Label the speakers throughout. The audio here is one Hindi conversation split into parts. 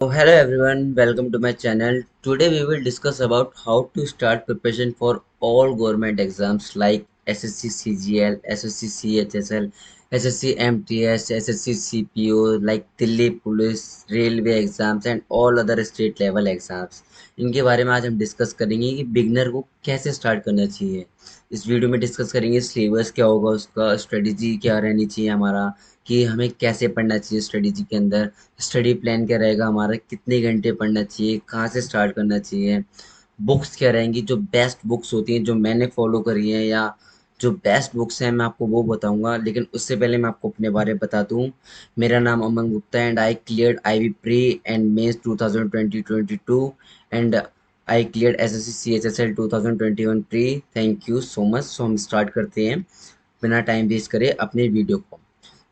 Speaker 1: Hello everyone, welcome to my channel. Today we will discuss about how to start preparation for all government exams like SSC CGL, SSC CHSL, SSC MTS, SSC CPO, like Delhi Police, Railway exams and all other state level exams. इनके बारे में आज हम डिस्कस करेंगे कि बिगनर को कैसे स्टार्ट करना चाहिए। इस वीडियो में डिस्कस करेंगे सिलेबस क्या होगा, उसका स्ट्रेटेजी क्या रहनी चाहिए हमारा, कि हमें कैसे पढ़ना चाहिए स्ट्रेटेजी के अंदर, स्टडी प्लान क्या रहेगा हमारा, कितने घंटे पढ़ना चाहिए, कहाँ से स्टार्ट करना चाहिए, बुक्स क्या रहेंगी, जो बेस्ट बुक्स होती हैं जो मैंने फॉलो करी हैं, या जो बेस्ट बुक्स हैं मैं आपको वो बताऊंगा। लेकिन उससे पहले मैं आपको अपने बारे में बता दूं। मेरा नाम Aman Gupta and I cleared IB pre and mains 2022 and I cleared SSC CHSL 2021 pre. Thank you so much. So हम स्टार्ट करते हैं बिना टाइम वेस्ट करे अपने वीडियो को।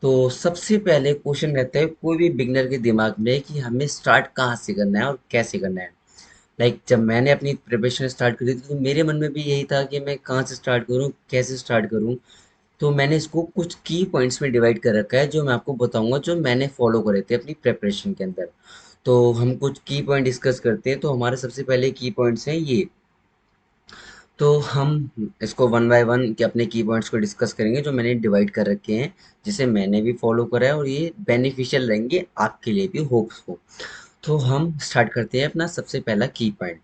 Speaker 1: तो सबसे पहले क्वेश्चन रहता है कोई भी बिगनर के दिमाग में कि हमें स्टार्ट कहाँ से करना है और कैसे करना है। जब मैंने अपनी प्रिपरेशन स्टार्ट करी थी तो मेरे मन में भी यही था कि मैं कहाँ से स्टार्ट करूँ, कैसे स्टार्ट करूँ। तो मैंने इसको कुछ की पॉइंट्स में डिवाइड कर रखा है जो मैं आपको बताऊंगा, जो मैंने फॉलो करे थे अपनी प्रिपरेशन के अंदर। तो हम कुछ की पॉइंट डिस्कस करते हैं। तो हमारे सबसे पहले की पॉइंट्स हैं ये। तो हम इसको वन बाय वन के अपने की पॉइंट्स को डिस्कस करेंगे जो मैंने डिवाइड कर रखे हैं, जिसे मैंने भी फॉलो करा है और ये बेनिफिशियल रहेंगे आपके लिए भी, होप्स हो। तो हम स्टार्ट करते हैं अपना सबसे पहला key point.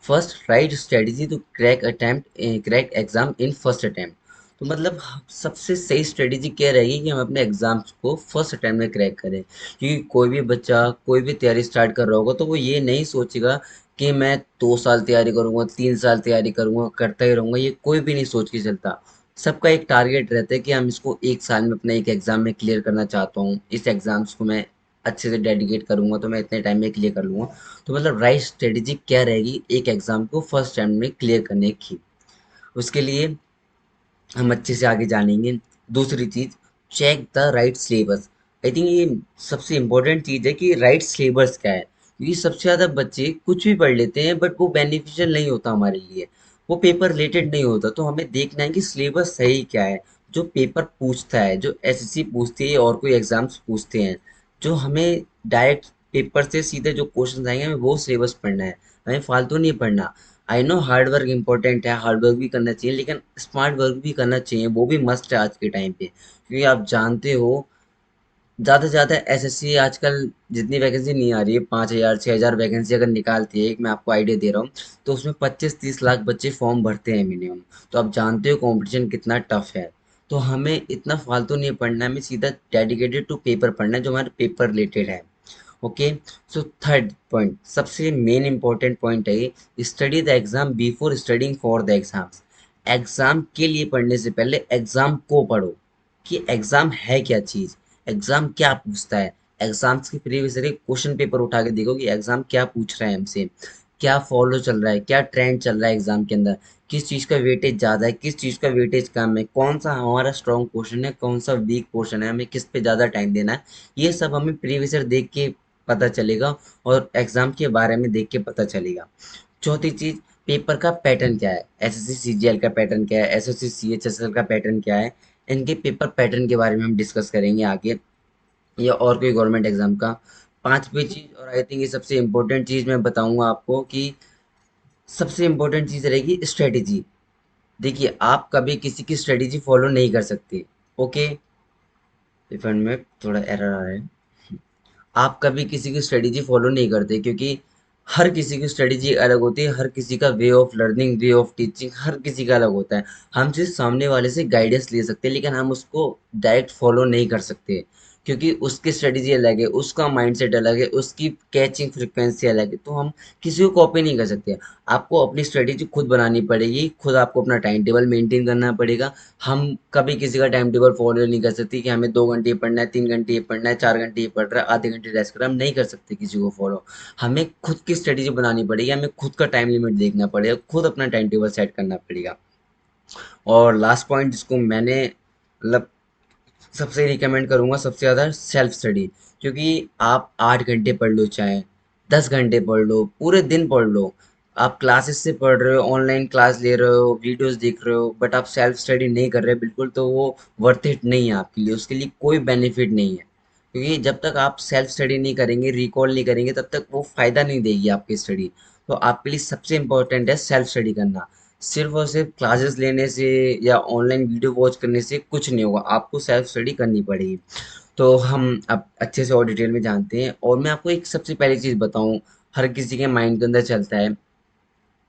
Speaker 1: First, right strategy to crack exam in first attempt. तो मतलब सबसे सही स्ट्रेटजी क्या रहेगी कि हम अपने एग्जाम्स को फर्स्ट अटेम्प्ट में क्रैक करें। क्योंकि कोई भी बच्चा कोई भी तैयारी स्टार्ट कर रहा होगा तो वो ये नहीं सोचेगा कि मैं 2 साल तैयारी करूंगा, 3 साल तैयारी करूंगा, करता ही रहूंगा। ये कोई भी नहीं सोच के चलता। सबका एक टारगेट रहता है कि हम इसको 1 साल में अपना एक एग्जाम में क्लियर करना चाहता हूँ, इस एग्जाम्स को मैं अच्छे से डेडिकेट करूंगा तो मैं इतने टाइम में क्लियर कर लूंगा। तो मतलब राइट स्ट्रेटेजी क्या रहेगी एक एग्जाम को फर्स्ट टाइम में क्लियर करने की, उसके लिए हम अच्छे से आगे जानेंगे। दूसरी चीज, check the right syllabus. I think ये सबसे इम्पोर्टेंट चीज है कि राइट सिलेबस क्या है, क्योंकि सबसे ज्यादा बच्चे कुछ भी पढ़ लेते हैं बट वो बेनिफिशियल नहीं होता हमारे लिए, वो पेपर रिलेटेड नहीं होता। तो हमें देखना है कि सिलेबस सही क्या है, जो पेपर पूछता है, जो एसएससी पूछती है और कोई एग्जाम्स पूछते हैं, जो हमें डायरेक्ट पेपर से सीधे जो क्वेश्चन आएंगे हमें वो सिलेबस पढ़ना है, हमें फालतू नहीं पढ़ना। I know hard work important है, हार्ड वर्क भी करना चाहिए, लेकिन स्मार्ट वर्क भी करना चाहिए, वो भी मस्ट है आज के टाइम पे। क्योंकि आप जानते हो ज़्यादा से ज़्यादा एसएससी आजकल जितनी वैकेंसी नहीं आ रही है, 5,000 6,000 वैकेंसी अगर निकालती है, एक मैं आपको आइडिया दे रहा हूँ, तो उसमें 25-30 लाख बच्चे फॉर्म भरते हैं मिनिमम। तो आप जानते हो कंपटीशन कितना टफ है। तो हमें इतना फालतू नहीं पढ़ना है, हमें सीधा डेडिकेटेड टू पेपर पढ़ना है जो हमारे पेपर रिलेटेड है। ओके। सो थर्ड पॉइंट, सबसे मेन इंपॉर्टेंट पॉइंट है, study the exam before studying for the exams. Exam के लिए पढ़ने से पहले एग्जाम को पढ़ो, कि एग्जाम है क्या चीज, एग्जाम क्या पूछता है। एग्जाम्स की प्रीवियस ईयर क्वेश्चन पेपर उठा के देखो कि एग्जाम क्या पूछ रहा है हमसे, क्या फॉलो चल रहा है, क्या ट्रेंड चल रहा है एग्जाम के अंदर, किस चीज का वेटेज ज्यादा है, किस चीज का वेटेज कम है, कौन सा हमारा स्ट्रॉन्ग पोर्शन है, कौन सा वीक पोर्शन है, हमें किस पे ज्यादा टाइम देना है। ये सब हमें प्रीवियस ईयर देख के पता चलेगा और एग्जाम के बारे में देख के पता चलेगा। चौथी चीज, पेपर का पैटर्न क्या है, एसएससी सीजीएल का पैटर्न क्या है, एसएससी सीएचएसएल का पैटर्न क्या है। इनके पेपर पैटर्न के बारे में हम डिस्कस करेंगे आगे, या और कोई गवर्नमेंट एग्जाम का। पांचवी चीज, और आई थिंक ये सबसे इम्पोर्टेंट चीज मैं बताऊंगा आपको, कि सबसे इम्पोर्टेंट चीज रहेगी स्ट्रेटेजी। देखिए आप कभी किसी की स्ट्रेटेजी फॉलो नहीं कर सकते। ओके, रिफंड में थोड़ा एरर आ रहा है। आप कभी किसी की स्ट्रेटेजी फॉलो नहीं करते, क्योंकि हर किसी की स्ट्रेटेजी अलग होती है, हर किसी का way of learning, way of teaching हर किसी का अलग होता है। हम सिर्फ सामने वाले से गाइडेंस ले सकते हैं, लेकिन हम उसको डायरेक्ट फॉलो नहीं कर सकते, क्योंकि उसकी स्ट्रेटेजी अलग है, उसका माइंडसेट अलग है, उसकी कैचिंग फ्रिक्वेंसी अलग है। तो हम किसी को कॉपी नहीं कर सकते। आपको अपनी स्ट्रेटेजी खुद बनानी पड़ेगी, खुद आपको अपना टाइम टेबल मेंटेन करना पड़ेगा। हम कभी किसी का टाइम टेबल फॉलो नहीं कर सकते कि हमें 2 घंटे ये पढ़ना है, 3 घंटे ये पढ़ना है, 4 घंटे ये पढ़ रहा है, आधे घंटे रेस्ट कर रहा है, हम नहीं कर सकते किसी को फॉलो। हमें खुद की स्ट्रेटेजी बनानी पड़ेगी, हमें खुद का टाइम लिमिट देखना पड़ेगा, खुद अपना टाइम टेबल सेट करना पड़ेगा। और लास्ट पॉइंट जिसको मैंने मतलब सबसे रिकमेंड करूंगा सबसे ज़्यादा, सेल्फ स्टडी। क्योंकि आप 8 घंटे पढ़ लो, चाहे 10 घंटे पढ़ लो, पूरे दिन पढ़ लो, आप क्लासेस से पढ़ रहे हो, ऑनलाइन क्लास ले रहे हो, वीडियोस देख रहे हो, बट आप सेल्फ स्टडी नहीं कर रहे बिल्कुल, तो वो वर्थ इट नहीं है आपके लिए, उसके लिए कोई बेनिफिट नहीं है। क्योंकि जब तक आप सेल्फ स्टडी नहीं करेंगे, रिकॉल नहीं करेंगे, तब तक वो फायदा नहीं देगी आपकी स्टडी। तो आपके लिए सबसे इम्पोर्टेंट है सेल्फ स्टडी करना। सिर्फ और सिर्फ क्लासेस लेने से या ऑनलाइन वीडियो वॉच करने से कुछ नहीं होगा, आपको सेल्फ स्टडी करनी पड़ेगी। तो हम अब अच्छे से और डिटेल में जानते हैं, और मैं आपको एक सबसे पहली चीज़ बताऊं, हर किसी के माइंड के अंदर चलता है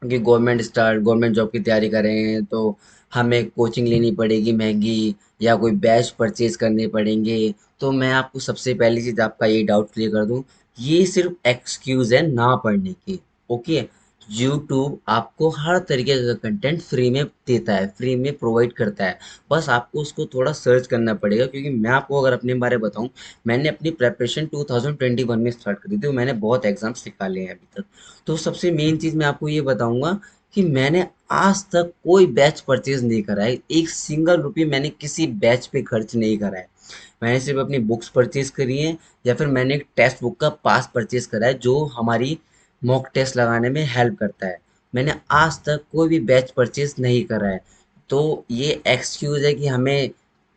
Speaker 1: कि गवर्नमेंट जॉब की तैयारी कर रहे हैं तो हमें कोचिंग लेनी पड़ेगी महंगी, या कोई बैच परचेज करने पड़ेंगे। तो मैं आपको सबसे पहली चीज़ आपका ये डाउट क्लियर कर दूं, ये सिर्फ एक्सक्यूज है ना पढ़ने की। ओके, यूट्यूब आपको हर तरीके का कंटेंट फ्री में देता है, फ्री में प्रोवाइड करता है। बस आपको उसको थोड़ा सर्च करना पड़ेगा, क्योंकि मैं आपको अगर अपने बारे में बताऊं, मैंने अपनी प्रेपरेशन 2021 में स्टार्ट करी थी, मैंने बहुत एग्जाम्स निकाले हैं अभी तक। तो सबसे मेन चीज़ मैं आपको ये बताऊंगा कि मैंने आज तक कोई बैच परचेज नहीं करा है, एक सिंगल रुपये मैंने किसी बैच पे खर्च नहीं करा है। मैंने सिर्फ अपनी बुक्स परचेज करी हैं, या फिर मैंने एक टेक्स्ट बुक का पास परचेज करा है जो हमारी मॉक टेस्ट लगाने में हेल्प करता है। मैंने आज तक कोई भी बैच परचेज नहीं करा है। तो ये एक्सक्यूज़ है कि हमें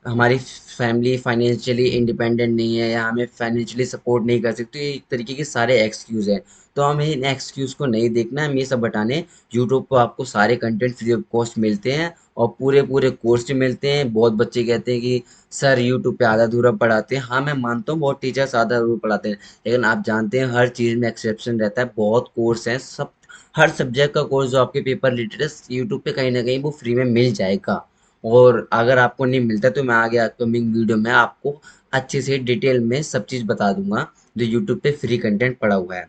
Speaker 1: हमारी फैमिली फाइनेंशियली इंडिपेंडेंट नहीं है, या हमें फाइनेंशियली सपोर्ट नहीं कर सकती, ये एक तरीके के सारे एक्सक्यूज़ हैं। तो हमें इन एक्सक्यूज़ को नहीं देखना है, हम ये सब हटाने। यूट्यूब पर आपको सारे कंटेंट फ्री ऑफ कॉस्ट मिलते हैं, और पूरे पूरे कोर्स भी मिलते हैं। बहुत बच्चे कहते हैं कि सर यूट्यूब पे आधा अधूरा पढ़ाते हैं। हाँ, मैं मानता हूँ बहुत टीचर्स आधा अधूरा पढ़ाते हैं, लेकिन आप जानते हैं हर चीज़ में एक्सेप्शन रहता है। बहुत कोर्स हैं, सब हर सब्जेक्ट का कोर्स जो आपके पेपर रिलेटेड है, यूट्यूब पे कहीं ना कहीं वो फ्री में मिल जाएगा। और अगर आपको नहीं मिलता तो मैं आगे अपकमिंग वीडियो में आपको अच्छे से डिटेल में सब चीज़ बता दूंगा जो यूट्यूब पे फ्री कंटेंट पड़ा हुआ है।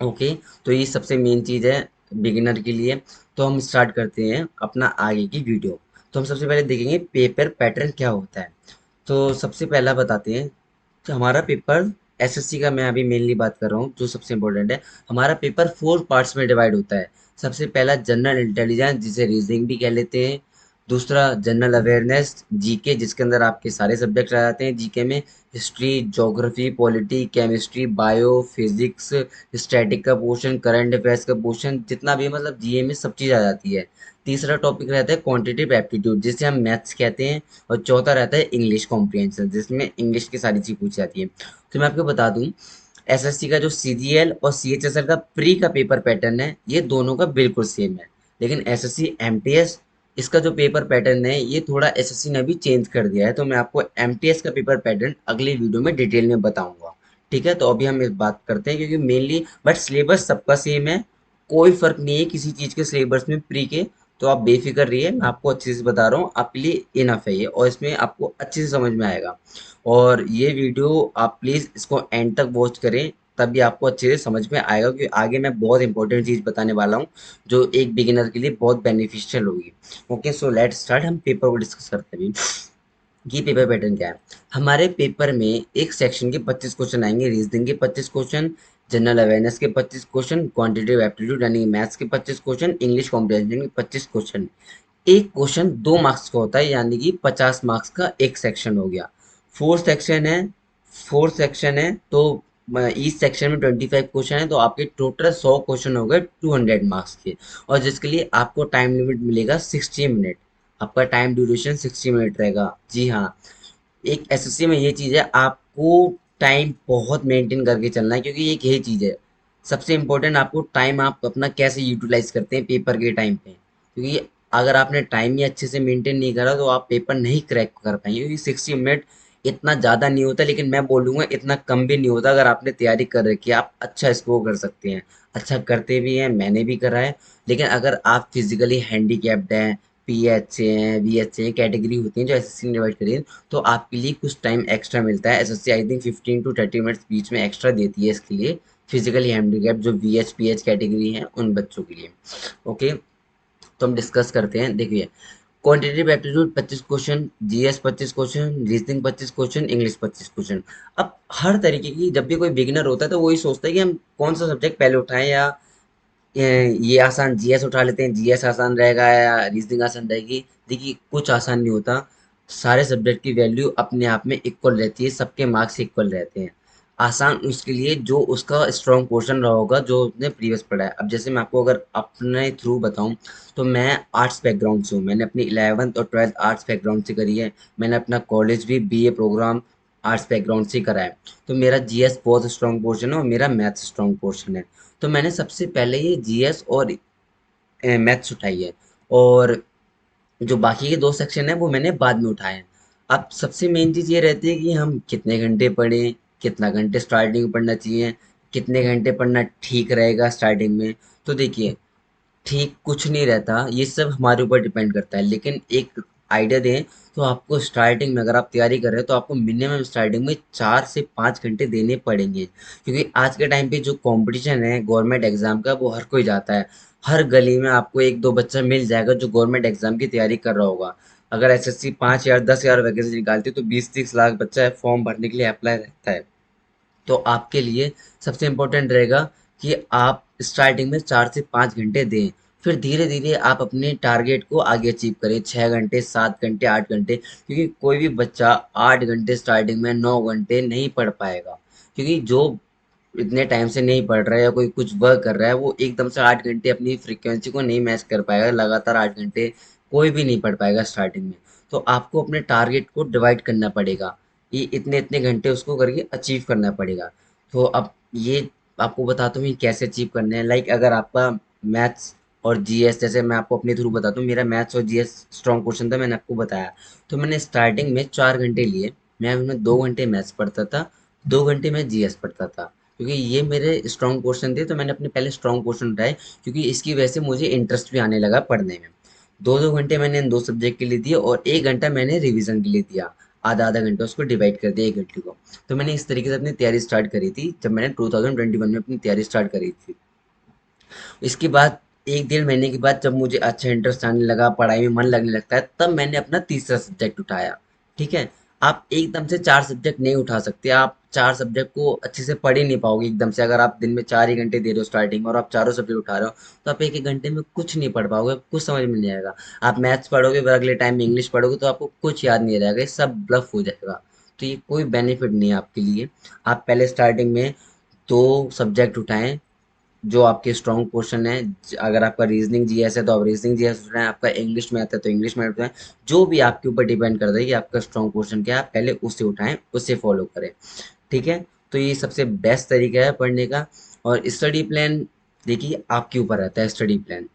Speaker 1: ओके, तो ये सबसे मेन चीज़ है बिगिनर के लिए। तो हम स्टार्ट करते हैं अपना आगे की वीडियो। तो हम सबसे पहले देखेंगे पेपर पैटर्न क्या होता है। तो सबसे पहला बताते हैं, तो हमारा पेपर एसएससी का मैं अभी मेनली बात कर रहा हूँ, जो सबसे इम्पोर्टेंट है। हमारा पेपर 4 पार्ट्स में डिवाइड होता है। सबसे पहला जनरल इंटेलिजेंस, जिसे रीजनिंग भी कह लेते हैं। दूसरा जनरल अवेयरनेस, जीके, जिसके अंदर आपके सारे सब्जेक्ट आ जाते हैं जीके में। History, geography, polity, chemistry, bio, physics, static का पोर्शन, करंट अफेयर्स का पोर्शन, जितना भी मतलब जीए में सब चीज़ आ जाती है। तीसरा टॉपिक रहता है क्वांटिटेटिव एप्टीट्यूड, जिसे हम मैथ्स कहते हैं। और चौथा रहता है इंग्लिश कॉम्प्रिहेंशन, जिसमें इंग्लिश की सारी चीज़ पूछी जाती है। तो मैं आपको बता दूं, एसएससी का जो सीजीएल और सीएचएसएल का प्री का पेपर पैटर्न है, ये दोनों का बिल्कुल सेम है। लेकिन एसएससी एमटीएस, इसका जो पेपर पैटर्न है ये थोड़ा एसएससी ने भी चेंज कर दिया है। तो मैं आपको एमटीएस का पेपर पैटर्न अगली वीडियो में डिटेल में बताऊंगा। ठीक है, तो अभी हम इस बात करते हैं, क्योंकि मेनली बट सिलेबस सबका सेम है, कोई फर्क नहीं है किसी चीज़ के सिलेबस में प्री के। तो आप बेफिक्र रहिए, मैं आपको अच्छे से बता रहा हूँ, आपके लिए इनफ है ये, और इसमें आपको अच्छे से समझ में आएगा। और ये वीडियो आप प्लीज़ इसको एंड तक वॉच करें, तभी आपको अच्छे से समझ में आएगा, क्योंकि आगे मैं बहुत इंपॉर्टेंट चीज़ बताने वाला हूँ जो एक बिगिनर के लिए बहुत बेनिफिशियल होगी। Okay, so let start. हम पेपर को डिस्कस करते हैं अभी कि पेपर पैटर्न क्या है। हमारे पेपर में एक सेक्शन के 25 क्वेश्चन आएंगे, रीजनिंग के 25 क्वेश्चन, जनरल अवेयरनेस के 25 क्वेश्चन, क्वांटिटेटिव एप्टीट्यूड यानी मैथ्स के 25 क्वेश्चन, इंग्लिश कॉम्प्रिहेंशन के 25 क्वेश्चन। एक क्वेश्चन 2 मार्क्स का होता है, यानी कि 50 मार्क्स का एक सेक्शन हो गया। फोर्थ सेक्शन है, तो ईच सेक्शन में 25 क्वेश्चन है, तो आपके टोटल 100 क्वेश्चन हो गए 200 मार्क्स के। और जिसके लिए आपको टाइम लिमिट मिलेगा 60 मिनट। आपका टाइम ड्यूरेशन 60 मिनट रहेगा। जी हाँ, एक एसएससी में ये चीज़ है, आपको टाइम बहुत मेंटेन करके चलना है, क्योंकि एक यही चीज़ है सबसे इम्पोर्टेंट, आपको टाइम आप अपना कैसे यूटिलाइज करते हैं पेपर के टाइम पे। क्योंकि अगर आपने टाइम ही अच्छे से मेंटेन नहीं करा तो आप पेपर नहीं क्रैक कर पाएंगे, क्योंकि 60 मिनट इतना ज़्यादा नहीं होता, लेकिन मैं बोलूँगा इतना कम भी नहीं होता। अगर आपने तैयारी कर रखी है, आप अच्छा स्कोर कर सकते हैं। अच्छा करते भी हैं, मैंने भी करा है। लेकिन अगर आप फिजिकली हैंडीकैप्ड हैं, पीएच से हैं, वीएच से कैटेगरी होती है जो एसएससी ने डिवाइड करी है, तो आपके लिए कुछ टाइम एक्स्ट्रा मिलता है। SSC I think 15 to 30 minutes बीच में एक्स्ट्रा देती है इसके लिए, फिजिकली हैंडीकैप जो वीएच पीएच कैटेगरी है उन बच्चों के लिए। ओके, तो हम डिस्कस करते हैं। देखिए, quantitative aptitude 25 question, GS 25 question, reasoning 25 question, English 25 question. अब हर तरीके की, जब भी कोई बिगिनर होता है तो वही सोचता है कि हम कौन सा सब्जेक्ट पहले उठाएं, या ये आसान जीएस उठा लेते हैं, जीएस आसान रहेगा या रीजनिंग आसान रहेगी। देखिए, कुछ आसान नहीं होता। सारे सब्जेक्ट की वैल्यू अपने आप में इक्वल रहती है, सबके मार्क्स इक्वल रहते हैं। आसान उसके लिए जो उसका स्ट्रॉन्ग पोर्शन रहा होगा, जो उसने प्रीवियस पढ़ा है। अब जैसे मैं आपको अगर अपने थ्रू बताऊं, तो मैं आर्ट्स बैकग्राउंड से हूँ, मैंने अपनी 11th और 12th आर्ट्स बैकग्राउंड से करी है। मैंने अपना कॉलेज भी बीए प्रोग्राम आर्ट्स बैकग्राउंड से करा है, तो मेरा जीएस बहुत स्ट्रॉन्ग पोर्शन है और मेरा मैथ्स स्ट्रॉन्ग पोर्शन है। तो मैंने सबसे पहले ये जीएस और मैथ्स उठाई है, और जो बाकी के 2 सेक्शन हैं वो मैंने बाद में उठाए हैं। अब सबसे मेन चीज़ ये रहती है कि हम कितने घंटे पढ़ें, कितना घंटे स्टार्टिंग में पढ़ना चाहिए, कितने घंटे पढ़ना ठीक रहेगा स्टार्टिंग में। तो देखिए, ठीक कुछ नहीं रहता, ये सब हमारे ऊपर डिपेंड करता है, लेकिन एक आइडिया दें तो आपको स्टार्टिंग में अगर आप तैयारी कर रहे हैं तो आपको मिनिमम स्टार्टिंग में 4 से 5 घंटे देने पड़ेंगे, क्योंकि आज के टाइम पे जो कंपटीशन है गवर्नमेंट एग्जाम का वो हर कोई जाता है। हर गली में आपको एक दो बच्चा मिल जाएगा जो गवर्नमेंट एग्जाम की तैयारी कर रहा होगा। अगर एसएससी 5 या 10 हज़ार वैकेंसी निकालती है तो 20-30 लाख बच्चा फॉर्म भरने के लिए अप्लाई रहता है। तो आपके लिए सबसे इम्पोर्टेंट रहेगा कि आप स्टार्टिंग में 4 से 5 घंटे दें। फिर धीरे धीरे आप अपने टारगेट को आगे अचीव करें, 6 घंटे, 7 घंटे, 8 घंटे, क्योंकि कोई भी बच्चा 8 घंटे स्टार्टिंग में, 9 घंटे नहीं पढ़ पाएगा। क्योंकि जो इतने टाइम से नहीं पढ़ रहा है या कोई कुछ वर्क कर रहा है वो एकदम से 8 घंटे अपनी फ्रीक्वेंसी को नहीं मैच कर पाएगा। लगातार 8 घंटे कोई भी नहीं पढ़ पाएगा स्टार्टिंग में। तो आपको अपने टारगेट को डिवाइड करना पड़ेगा, ये इतने इतने घंटे उसको करके अचीव करना पड़ेगा। तो अब ये आपको बताता हूँ कि कैसे अचीव करने हैं। लाइक अगर आपका मैथ्स और जीएस, जैसे मैं आपको अपने थ्रू बताता हूँ, मेरा मैथ्स और जीएस स्ट्रॉन्ग क्वेश्चन था, मैंने आपको बताया। तो मैंने स्टार्टिंग में 4 घंटे लिए, मैं उनमें 2 घंटे मैथ्स पढ़ता था, 2 घंटे मैं जीएस पढ़ता था, क्योंकि ये मेरे स्ट्रॉन्ग पोर्शन थे। तो मैंने अपने पहले स्ट्रॉन्ग पोर्शन उठाए, क्योंकि इसकी वजह से मुझे इंटरेस्ट भी आने लगा पढ़ने में। 2-2 घंटे मैंने इन 2 सब्जेक्ट के लिए दिए और 1 घंटा मैंने रिवीजन के लिए दिया। आधा आधा घंटा उसको डिवाइड कर दिया 1 घंटे को। तो मैंने इस तरीके से अपनी तैयारी स्टार्ट करी थी जब मैंने 2021 में अपनी तैयारी स्टार्ट करी थी। इसके बाद 1 डेढ़ महीने के बाद जब मुझे अच्छा इंटरेस्ट आने लगा, पढ़ाई में मन लगने लगता है, तब मैंने अपना तीसरा सब्जेक्ट उठाया। ठीक है, आप एकदम से 4 सब्जेक्ट नहीं उठा सकते, आप 4 सब्जेक्ट को अच्छे से पढ़ ही नहीं पाओगे एकदम से। अगर आप दिन में 4 ही घंटे दे रहे हो स्टार्टिंग में और आप चारों सब्जेक्ट उठा रहे हो, तो आप एक एक घंटे में कुछ नहीं पढ़ पाओगे, कुछ समझ में नहीं आएगा। आप मैथ्स पढ़ोगे फिर अगले टाइम में इंग्लिश पढ़ोगे तो आपको कुछ याद नहीं रहेगा, ये सब ब्लफ हो जाएगा। तो ये कोई बेनिफिट नहीं है आपके लिए। आप पहले स्टार्टिंग में 2 सब्जेक्ट उठाएं जो आपके स्ट्रॉन्ग पोर्शन है। अगर आपका रीजनिंग जीएस है तो आप रीजनिंग जीएस उठाएं, आपका इंग्लिश मैथ है तो इंग्लिश मैथ उठाएं। जो भी आपके ऊपर डिपेंड करता है कि आपका स्ट्रॉन्ग पोर्शन क्या है, आप पहले उससे उठाएं, उससे फॉलो करें। ठीक है, तो ये सबसे बेस्ट तरीका है पढ़ने का। और स्टडी प्लान, देखिए आपके ऊपर रहता है स्टडी प्लान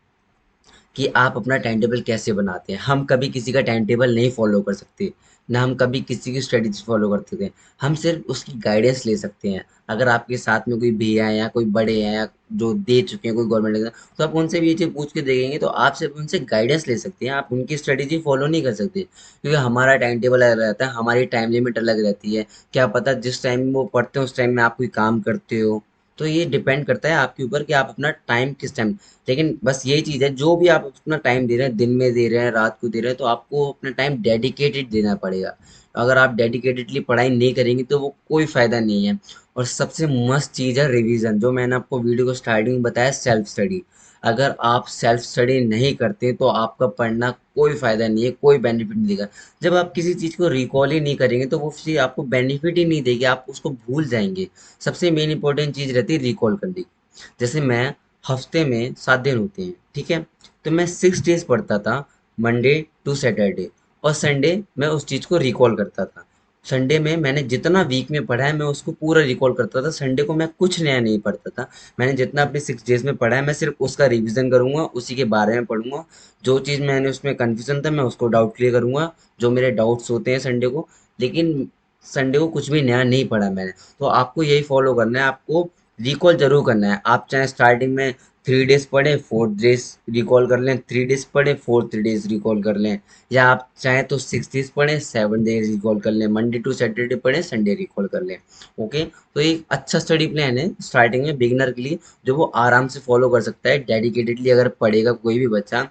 Speaker 1: कि आप अपना टाइम टेबल कैसे बनाते हैं। हम कभी किसी का टाइम टेबल नहीं फॉलो कर सकते, ना हम कभी किसी की स्ट्रेटेजी फॉलो कर सकते हैं। हम सिर्फ उसकी गाइडेंस ले सकते हैं। अगर आपके साथ में कोई भैया है या कोई बड़े हैं या जो दे चुके हैं कोई गवर्नमेंट एग्जाम, तो आप उनसे भी ये चीज़ पूछ के देखेंगे तो आप सिर्फ उनसे गाइडेंस ले सकते हैं, आप उनकी स्ट्रेटेजी फॉलो नहीं कर सकते, क्योंकि हमारा टाइम टेबल अलग रहता है, हमारी टाइम लिमिट अलग रहती है। क्या पता जिस टाइम में वो पढ़ते हैं उस टाइम में आप कोई काम करते हो। तो ये डिपेंड करता है आपके ऊपर कि आप अपना टाइम किस टाइम। लेकिन बस यही चीज़ है, जो भी आप अपना टाइम दे रहे हैं, दिन में दे रहे हैं, रात को दे रहे हैं, तो आपको अपना टाइम डेडिकेटेड देना पड़ेगा। अगर आप डेडिकेटेडली पढ़ाई नहीं करेंगे तो वो कोई फ़ायदा नहीं है। और सबसे मस्त चीज़ है रिवीजन, जो मैंने आपको वीडियो को स्टार्टिंग में बताया, सेल्फ स्टडी। अगर आप सेल्फ स्टडी नहीं करते तो आपका पढ़ना कोई फ़ायदा नहीं है, कोई बेनिफिट नहीं देगा। जब आप किसी चीज़ को रिकॉल ही नहीं करेंगे तो वो चीज़ आपको बेनिफिट ही नहीं देगी, आप उसको भूल जाएंगे। सबसे मेन इंपॉर्टेंट चीज़ रहती है रिकॉल करने की। जैसे मैं हफ्ते में 7 दिन होते हैं, ठीक है, तो मैं 6 डेज पढ़ता था, मंडे टू सैटरडे, और संडे मैं उस चीज़ को रिकॉल करता था। संडे में मैंने जितना वीक में पढ़ा है मैं उसको पूरा रिकॉल करता था, संडे को मैं कुछ नया नहीं पढ़ता था। मैंने जितना अपने 6 डेज में पढ़ा है मैं सिर्फ उसका रिवीजन करूंगा, उसी के बारे में पढ़ूंगा। जो चीज़ मैंने उसमें कन्फ्यूजन था मैं उसको डाउट क्लियर करूंगा, जो मेरे डाउट्स होते हैं संडे को। लेकिन संडे को कुछ भी नया नहीं पढ़ा मैंने। तो आपको यही फॉलो करना है, आपको रिकॉल जरूर करना है। आप चाहे स्टार्टिंग में 3 डेज पढ़ें, 4 डेज रिकॉल कर लें, 3 डेज पढ़ें, 4 डेज रिकॉल कर लें, या आप चाहें तो 6 डेज पढ़ें, 7 डेज रिकॉल कर लें, मंडे टू सैटरडे पढ़ें, संडे रिकॉल कर लें। ओके, तो ये एक अच्छा स्टडी प्लान है स्टार्टिंग में बिगिनर के लिए, जो वो आराम से फॉलो कर सकता है डेडिकेटेडली। अगर पढ़ेगा कोई भी बच्चा,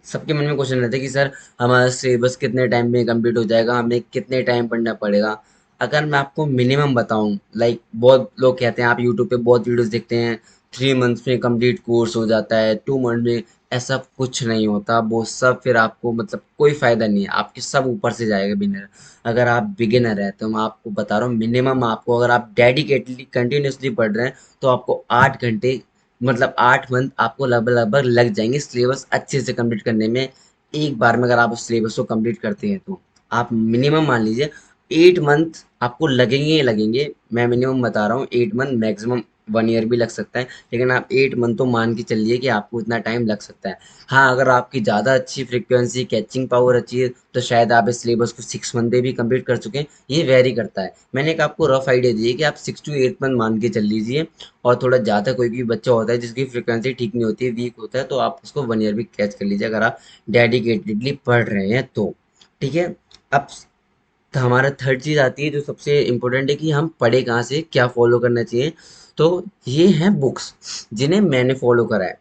Speaker 1: सबके मन में क्वेश्चन रहता है कि सर हमारा सिलेबस कितने टाइम में कंप्लीट हो जाएगा, हमें कितने टाइम पढ़ना पड़ेगा। अगर मैं आपको मिनिमम बताऊं, लाइक बहुत लोग कहते हैं, आप यूट्यूब पे बहुत वीडियोस देखते हैं, 3 मंथ्स में कंप्लीट कोर्स हो जाता है, 2 मंथ में। ऐसा कुछ नहीं होता, वो सब फिर आपको मतलब कोई फ़ायदा नहीं है, आपके सब ऊपर से जाएगा बिगिनर। अगर आप बिगिनर है तो मैं आपको बता रहा हूँ, मिनिमम आपको, अगर आप डेडिकेटली कंटिन्यूसली पढ़ रहे हैं तो आपको 8 घंटे, मतलब 8 मंथ आपको लगभग लगभग लग जाएंगे सिलेबस अच्छे से कंप्लीट करने में। एक बार में अगर आप उस सिलेबस को कंप्लीट करते हैं तो आप मिनिमम मान लीजिए 8 मंथ आपको लगेंगे ही लगेंगे। मैं मिनिमम बता रहा हूँ, 8 मंथ, मैक्सिमम 1 ईयर भी लग सकता है, लेकिन आप 8 मंथ तो मान के चलिए कि आपको इतना टाइम लग सकता है। हाँ, अगर आपकी ज़्यादा अच्छी फ्रिक्वेंसी, कैचिंग पावर अच्छी है, तो शायद आप इस सिलेबस को 6 मंथ में भी कंप्लीट कर चुके हैं। ये वेरी करता है। मैंने एक आपको रफ आइडिया दिया कि आप 6 to 8 मंथ मान के चल लीजिए। और थोड़ा ज़्यादा कोई भी बच्चा होता है जिसकी फ्रिक्वेंसी ठीक नहीं होती है, वीक होता है, तो आप उसको 1 ईयर भी कैच कर लीजिए, अगर आप डेडिकेटेडली पढ़ रहे हैं तो। ठीक है। अब तो हमारा थर्ड चीज़ आती है जो सबसे इम्पोर्टेंट है, कि हम पढ़े कहाँ से, क्या फॉलो करना चाहिए। तो ये हैं बुक्स जिन्हें मैंने फॉलो करा है।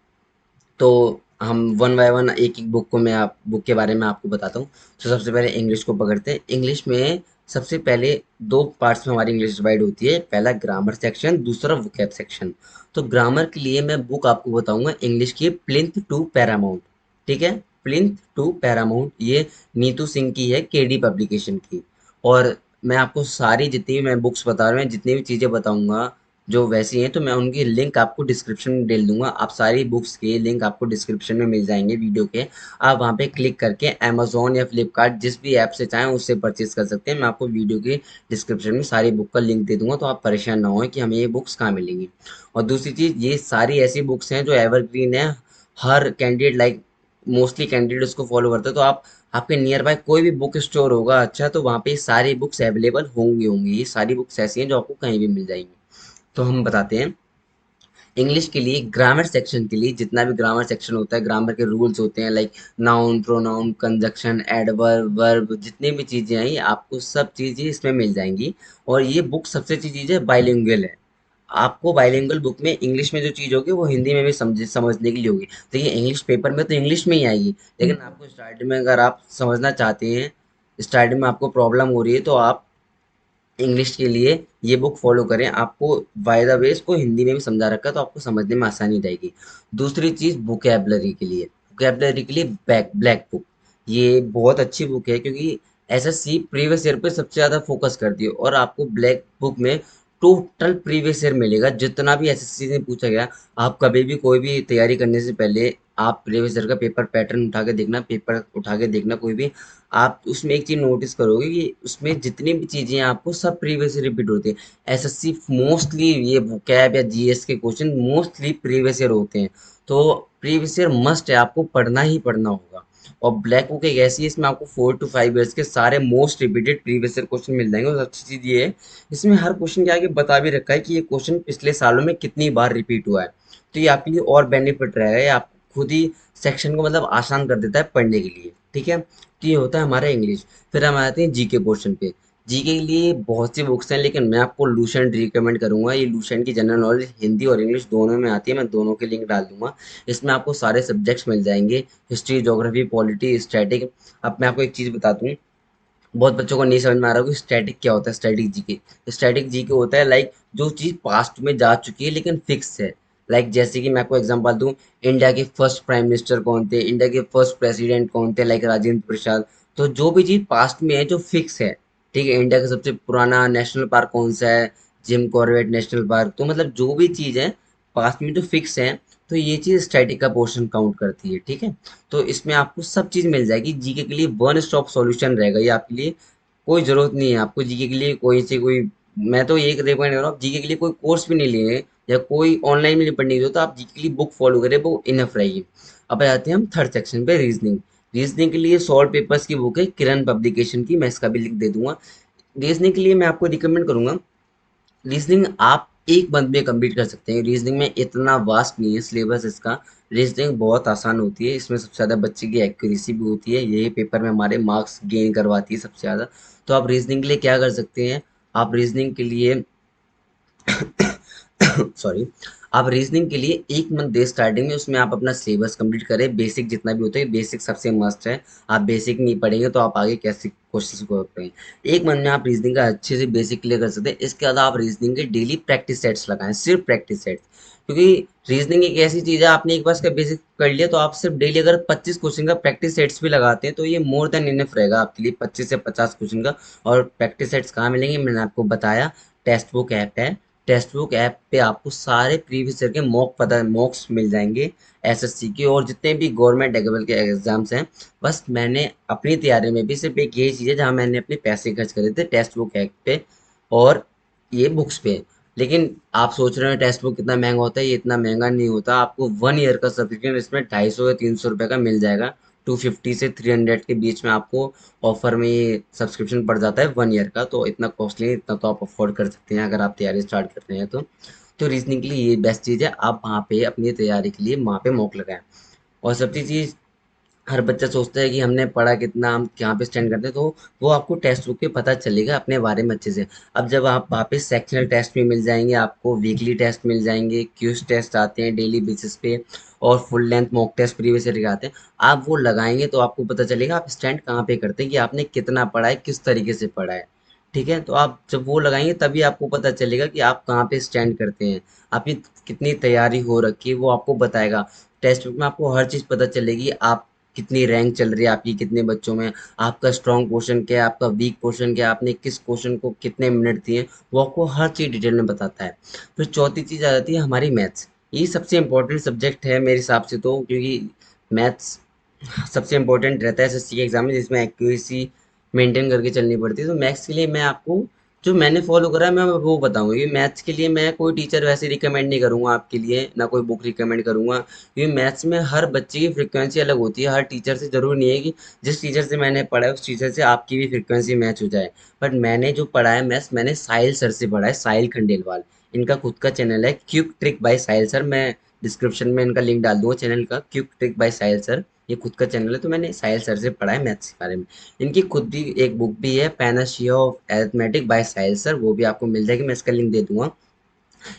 Speaker 1: तो हम वन बाय वन एक एक बुक को मैं आप बुक के बारे में आपको बताता हूँ। तो सबसे पहले इंग्लिश को पकड़ते हैं। इंग्लिश में सबसे पहले दो पार्ट्स में हमारी इंग्लिश डिवाइड होती है, पहला ग्रामर सेक्शन, दूसरा वोकैब सेक्शन। तो ग्रामर के लिए मैं बुक आपको बताऊंगा इंग्लिश की, प्लिंथ टू पैरामाउंट। ठीक है, प्लिंथ टू पैरामाउंट, ये नीतू सिंह की है, केडी पब्लिकेशन की। और मैं आपको सारी जितनी भी मैं बुक्स बता रहा हूँ, जितनी भी चीज़ें बताऊंगा जो वैसी हैं, तो मैं उनकी लिंक आपको डिस्क्रिप्शन में डाल दूंगा। आप सारी बुक्स के लिंक आपको डिस्क्रिप्शन में मिल जाएंगे वीडियो के। आप वहाँ पे क्लिक करके अमेजोन या फ्लिपकार्ट जिस भी ऐप से चाहें उससे परचेज कर सकते हैं। मैं आपको वीडियो के डिस्क्रिप्शन में सारी बुक का लिंक दे दूंगा, तो आप परेशान ना हों कि हमें ये बुक्स कहाँ मिलेंगी। और दूसरी चीज़, ये सारी ऐसी बुक्स हैं जो एवरग्रीन है। हर कैंडिडेट, लाइक मोस्टली कैंडिडेट उसको फॉलो करते हैं। तो आप आपके नियर बाय कोई भी बुक स्टोर होगा अच्छा, तो वहाँ पे ये सारी बुक्स अवेलेबल होंगी होंगी। ये सारी बुक्स ऐसी हैं जो आपको कहीं भी मिल जाएंगी। तो हम बताते हैं इंग्लिश के लिए ग्रामर सेक्शन के लिए, जितना भी ग्रामर सेक्शन होता है, ग्रामर के रूल्स होते हैं, like noun, pronoun, conjunction, adverb, verb, जितनी भी चीज़ें आई आपको सब चीज़ें इसमें मिल जाएंगी। और ये बुक सबसे अच्छी चीज़ है, बाइलिंगुअल है। आपको बाइलिंगुअल बुक में इंग्लिश में जो चीज़ होगी वो हिंदी में भी समझने के लिए होगी। देखिए, इंग्लिश पेपर में तो इंग्लिश में ही आएगी, लेकिन आपको स्टार्टिंग में अगर आप समझना चाहते हैं, स्टार्टिंग में आपको प्रॉब्लम हो रही है, तो आप इंग्लिश के लिए ये बुक फॉलो करें। आपको बाय द वे इसको हिंदी में भी समझा रखा है, तो आपको समझने में आसानी रहेगी। दूसरी चीज़, वोकैबलरी के लिए, वोकैबलरी के लिए ब्लैक बुक, ये बहुत अच्छी बुक है, क्योंकि एसएससी प्रीवियस ईयर पे सबसे ज़्यादा फोकस करती है। और आपको ब्लैक बुक में टोटल प्रीवियस ईयर मिलेगा, जितना भी एसएससी से पूछा गया। आप कभी भी कोई भी तैयारी करने से पहले आप प्रीवियस ईयर का पेपर पैटर्न उठा के देखना, पेपर उठा के देखना कोई भी। आप उसमें एक चीज़ नोटिस करोगे कि उसमें जितनी भी चीज़ें हैं आपको सब प्रीवियस ईयर रिपीट होती है। एसएससी मोस्टली ये वोकैब या जीएस के क्वेश्चन मोस्टली प्रीवियस ईयर होते हैं। तो प्रीवियस ईयर मस्ट है, आपको पढ़ना ही पढ़ना होगा। और ब्लैक बुक एक ऐसी है, इसमें आपको 4 to 5 ईयर्स के सारे most repeated previous year question मिल जाएंगे। और अच्छी चीज़ ये है, इसमें हर क्वेश्चन के आगे बता भी रखा है कि ये क्वेश्चन पिछले सालों में कितनी बार रिपीट हुआ है। तो ये आपके लिए और बेनिफिट रहेगा, ये आप खुद ही सेक्शन को मतलब आसान कर देता है पढ़ने के लिए। ठीक है, तो ये होता है हमारा इंग्लिश। फिर हम आते हैं जीके पोर्शन पे। जीके के लिए बहुत सी बुक्स हैं, लेकिन मैं आपको लूसेंट रिकमेंड करूंगा। ये लूसेंट की जनरल नॉलेज हिंदी और इंग्लिश दोनों में आती है, मैं दोनों के लिंक डाल दूंगा। इसमें आपको सारे सब्जेक्ट्स मिल जाएंगे, हिस्ट्री, ज्योग्राफी, पॉलिटी, स्टैटिक। अब मैं आपको एक चीज़ बता दूं, बहुत बच्चों को नहीं समझ में आ रहा कि स्टैटिक क्या होता है। स्टैटिक जीके, स्टैटिक जीके होता है लाइक जो चीज़ पास्ट में जा चुकी है लेकिन फिक्स है। लाइक जैसे कि मैं आपको एग्जांपल दूं, इंडिया के फर्स्ट प्राइम मिनिस्टर कौन थे, इंडिया के फर्स्ट प्रेसिडेंट कौन थे, लाइक राजेंद्र प्रसाद। तो जो भी चीज़ पास्ट में है जो फिक्स है, ठीक है। इंडिया का सबसे पुराना नेशनल पार्क कौन सा है, जिम कॉर्बेट नेशनल पार्क। तो मतलब जो भी चीज़ है पास्ट में जो फिक्स है, तो ये चीज़ स्टैटिक का पोर्शन काउंट करती है। ठीक है, तो इसमें आपको सब चीज़ मिल जाएगी। जीके के लिए वन स्टॉप सॉल्यूशन रहेगा ये आपके लिए। कोई ज़रूरत नहीं है आपको जीके के लिए कोई से कोई, मैं तो ये रिकमेंड कर रहा हूँ, जीके के लिए कोई कोर्स भी नहीं लिए या कोई ऑनलाइन भी नहीं पढ़ने की जरूरत, तो आप जीके के लिए बुक फॉलो करें, वो इनफ रहेगी। अब आ जाते हैं हम थर्ड सेक्शन पे, रीजनिंग। रीजनिंग के लिए सॉल्व पेपर्स की बुक है, किरण पब्लिकेशन की, मैं इसका भी लिंक दे दूंगा। रीजनिंग के लिए मैं आपको रिकमेंड करूंगा, रीजनिंग आप एक मंथ में कंप्लीट कर सकते हैं। रीजनिंग में इतना वास्ट नहीं है सिलेबस इसका। रीजनिंग बहुत आसान होती है, इसमें सबसे ज़्यादा बच्चे की एक्यूरेसी भी होती है, यही पेपर में हमारे मार्क्स गेन करवाती है सबसे ज़्यादा। तो आप रीजनिंग के लिए क्या कर सकते हैं, आप रीजनिंग के लिए सॉरी, आप रीजनिंग के लिए एक मंथ दे स्टार्टिंग में, उसमें आप अपना सिलेबस कंप्लीट करें। बेसिक जितना भी होता है, बेसिक सबसे मस्ट है। आप बेसिक नहीं पढ़ेंगे तो आप आगे कैसे क्वेश्चन को करेंगे। एक मंथ में आप रीजनिंग का अच्छे से बेसिक क्लियर कर सकते हैं। इसके अलावा आप रीजनिंग के डेली प्रैक्टिस सेट्स लगाएं, सिर्फ प्रैक्टिस सेट्स। क्योंकि रीजनिंग एक ऐसी चीज़ है, आपने एक बार इसका बेसिक कर लिया, तो आप सिर्फ डेली अगर 25 क्वेश्चन का प्रैक्टिस सेट्स भी लगाते हैं, तो ये मोर देन इनफ रहेगा आपके लिए, 25 से 50 क्वेश्चन का। और प्रैक्टिस सेट्स कहाँ मिलेंगे, मैंने आपको बताया, टेक्स्ट बुक ऐप है, टेक्स्ट बुक ऐप पे आपको सारे प्रीवियस ईयर के मॉक्स मिल जाएंगे एसएससी के, और जितने भी गवर्नमेंट लेवल के एग्जाम्स हैं। बस मैंने अपनी तैयारी में भी सिर्फ एक यही चीज़ है जहाँ मैंने अपने पैसे खर्च करे थे, टेक्स्ट बुक ऐप पे और ये बुक्स पे। लेकिन आप सोच रहे हो टेक्स्ट बुक कितना महंगा होता है, ये इतना महंगा नहीं होता। आपको 1 ईयर का सब्सक्रिप्शन इसमें 250 या 300 रुपये का मिल जाएगा। 250 से 300 के बीच में आपको ऑफर में ये सब्सक्रिप्शन पड़ जाता है 1 ईयर का। तो इतना कॉस्टली, इतना तो आप अफोर्ड कर सकते हैं अगर आप तैयारी स्टार्ट कर रहे हैं तो रीजनिंग के लिए ये बेस्ट चीज़ है। आप वहाँ पे अपनी तैयारी के लिए वहाँ पे मॉक लगाएं। और सबसे चीज़, हर बच्चा सोचता है कि हमने पढ़ा कितना, हम यहाँ पे स्टैंड करते हैं, तो वो आपको टेक्स्ट बुक पे पता चलेगा अपने बारे में अच्छे से। अब जब आप वहाँ पे सेक्शनल टेस्ट भी मिल जाएंगे, आपको वीकली टेस्ट मिल जाएंगे, क्यूज टेस्ट आते हैं डेली बेसिस पे, और full length mock test previous year के आते हैं। आप वो लगाएंगे तो आपको पता चलेगा आप स्टैंड कहाँ पे करते हैं, कि आपने कितना पढ़ा है, किस तरीके से पढ़ा है। ठीक है, तो आप जब वो लगाएंगे तभी आपको पता चलेगा कि आप कहाँ पे स्टैंड करते हैं, आपकी कितनी तैयारी हो रखी है, वो आपको बताएगा। टेक्स्ट बुक में आपको हर चीज़ पता चलेगी, आप कितनी रैंक चल रही है आपकी, कितने बच्चों में, आपका स्ट्रॉन्ग पोर्शन क्या है, आपका वीक पोर्शन क्या है, आपने किस क्वेश्चन को कितने मिनट दिए, वो आपको हर चीज़ डिटेल में बताता है। फिर चौथी चीज़ आ जाती है हमारी मैथ्स। ये सबसे इम्पोर्टेंट सब्जेक्ट है मेरे हिसाब से, तो क्योंकि मैथ्स सबसे इम्पोर्टेंट रहता है एसएससी के एग्जाम में, जिसमें एक्यूरेसी मेंटेन करके चलनी पड़ती है। तो मैथ्स के लिए मैं आपको जो मैंने फॉलो करा है मैं वो बताऊंगा। ये मैथ्स के लिए मैं कोई टीचर वैसे रिकमेंड नहीं करूंगा आपके लिए, ना कोई बुक रिकमेंड करूंगा, क्योंकि मैथ्स में हर बच्चे की फ्रिक्वेंसी अलग होती है। हर टीचर से ज़रूरी नहीं है कि जिस टीचर से मैंने पढ़ा है उस टीचर से आपकी भी फ्रिक्वेंसी मैच हो जाए। बट मैंने जो पढ़ा है मैथ्स, मैंने साहिल सर से पढ़ा है, साहिल खंडेलवाल। इनका खुद का चैनल है quick trick bye Sahil sir, मैं डिस्क्रिप्शन में इनका लिंक डाल दूंगा चैनल का, quick trick bye Sahil sir. ये खुद का चैनल है, तो मैंने साहिल सर से पढ़ा है मैथ्स के बारे में। इनकी खुद भी एक बुक भी है, panacea of arithmetic by Sahil sir, वो भी आपको मिल जाएगी, मैं इसका लिंक दे दूंगा।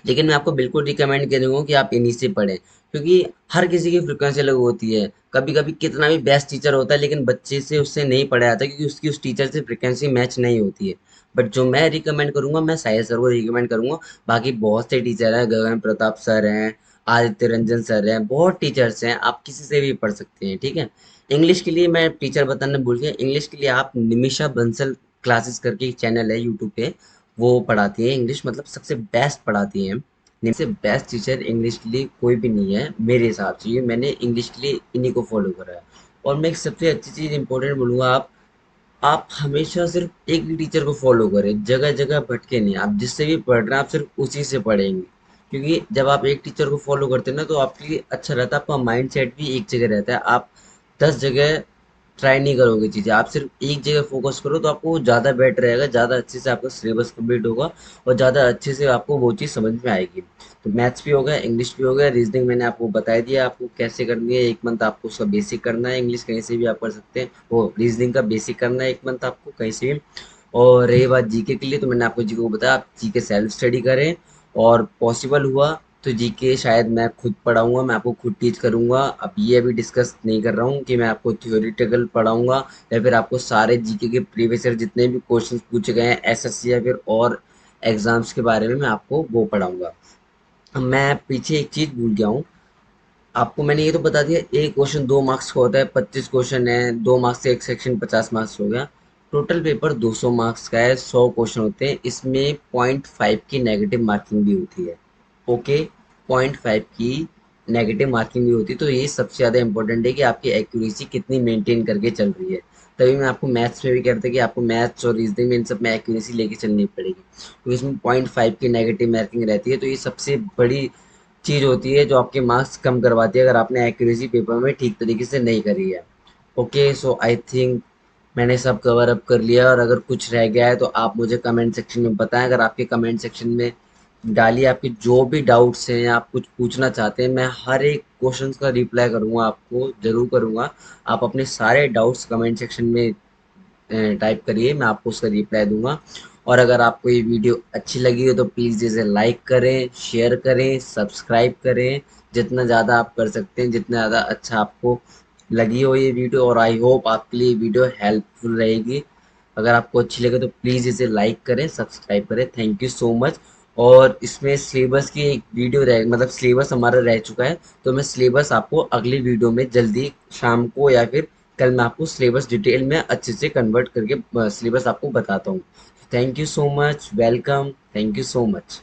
Speaker 1: लेकिन मैं आपको बिल्कुल रिकमेंड करूँगा कि आप इन्हीं से पढ़ें, क्योंकि हर किसी की फ्रिक्वेंसी अलग होती है। कभी कभी कितना भी बेस्ट टीचर होता है लेकिन बच्चे से उससे नहीं पढ़ा जाता, क्योंकि उसकी उस टीचर से फ्रिक्वेंसी मैच नहीं होती है। बट जो मैं रिकमेंड करूँगा, मैं साहिल सर को रिकमेंड करूँगा। बाकी बहुत से टीचर हैं, गगन प्रताप सर हैं, आदित्य रंजन सर हैं, बहुत टीचर्स हैं, आप किसी से भी पढ़ सकते हैं। ठीक है। इंग्लिश के लिए मैं टीचर बताना भूल गया, इंग्लिश के लिए आप निमिषा बंसल क्लासेस करके एक चैनल है यूट्यूब पे, वो पढ़ाती है इंग्लिश, मतलब सबसे बेस्ट पढ़ाती हैं। इनसे बेस्ट टीचर इंग्लिश के लिए कोई भी नहीं है मेरे हिसाब से। ये मैंने इंग्लिश के लिए इन्हीं को फॉलो करा है। और मैं एक सबसे अच्छी चीज़ इंपॉर्टेंट बोलूँगा, आप हमेशा सिर्फ एक ही टीचर को फॉलो करें, जगह जगह भटके नहीं। आप जिससे भी पढ़ रहे हैं आप सिर्फ उसी से पढ़ेंगे, क्योंकि जब आप एक टीचर को फॉलो करते हैं ना, तो आपके लिए अच्छा रहता है, आपका माइंड सेट भी एक जगह रहता है। आप 10 जगह ट्राई नहीं करोगे चीज़ें, आप सिर्फ एक जगह फोकस करो, तो आपको ज़्यादा बेटर रहेगा, ज़्यादा अच्छे से आपका सिलेबस कंप्लीट होगा, और ज़्यादा अच्छे से आपको वो चीज़ समझ में आएगी। तो मैथ्स भी हो गया, इंग्लिश भी हो गया, रीजनिंग मैंने आपको बता दिया आपको कैसे करनी है। 1 मंथ आपको उसका बेसिक करना है, इंग्लिश कहीं से भी आप कर सकते हैं, वो रीजनिंग का बेसिक करना है 1 मंथ आपको कहीं से भी। और रही बात जीके के लिए, तो मैंने आपको जीके को बताया, आप जीके सेल्फ स्टडी करें, और पॉसिबल हुआ तो जीके शायद मैं खुद पढ़ाऊंगा, मैं आपको खुद टीच करूंगा। अब ये अभी डिस्कस नहीं कर रहा हूँ कि मैं आपको थ्योरेटिकल पढ़ाऊंगा या फिर आपको सारे जीके के प्रीवियस ईयर जितने भी क्वेश्चंस पूछे गए हैं एसएससी या फिर और एग्जाम्स के बारे में मैं आपको वो पढ़ाऊंगा। मैं पीछे एक चीज भूल गया हूँ, आपको मैंने ये तो बता दिया, एक क्वेश्चन 2 मार्क्स का होता है, 25 क्वेश्चन है, 2 मार्क्स से एक सेक्शन 50 मार्क्स हो गया। टोटल पेपर 200 मार्क्स का है, 100 क्वेश्चन होते हैं, इसमें 0.5 की नेगेटिव मार्किंग भी होती है। ओके, 0.5 की नेगेटिव मार्किंग भी होती है। तो ये सबसे ज़्यादा इंपॉर्टेंट है कि आपकी एक्यूरेसी कितनी मेंटेन करके चल रही है। तभी मैं आपको मैथ्स में भी कहता कि आपको मैथ्स और रीजनिंग में इन सब में एक्यूरेसी लेके चलनी पड़ेगी, तो इसमें 0.5 की नेगेटिव मार्किंग रहती है। तो ये सबसे बड़ी चीज़ होती है जो आपके मार्क्स कम करवाती है, अगर आपने एक्यूरेसी पेपर में ठीक तरीके से नहीं करी है। ओके, सो आई थिंक मैंने सब कवर अप कर लिया, और अगर कुछ रह गया है तो आप मुझे कमेंट सेक्शन में बताएं। अगर आपके कमेंट सेक्शन में डालिए, आपके जो भी डाउट्स हैं, आप कुछ पूछना चाहते हैं, मैं हर एक क्वेश्चन का रिप्लाई करूंगा, आपको ज़रूर करूंगा। आप अपने सारे डाउट्स कमेंट सेक्शन में टाइप करिए, मैं आपको उसका रिप्लाई दूंगा। और अगर आपको ये वीडियो अच्छी लगी हो तो प्लीज़ इसे लाइक करें, शेयर करें, सब्सक्राइब करें, जितना ज़्यादा आप कर सकते हैं, जितना ज़्यादा अच्छा आपको लगी हो ये वीडियो। और आई होप आपके लिए वीडियो हेल्पफुल रहेगी। अगर आपको अच्छी लगे तो प्लीज़ इसे लाइक करें, सब्सक्राइब करें। Thank you so much. और इसमें सिलेबस की एक वीडियो रह, मतलब सिलेबस हमारा रह चुका है, तो मैं सिलेबस आपको अगली वीडियो में जल्दी शाम को या फिर कल मैं आपको सिलेबस डिटेल में अच्छे से कन्वर्ट करके सिलेबस आपको बताता हूँ। Thank you so much, welcome, thank you so much.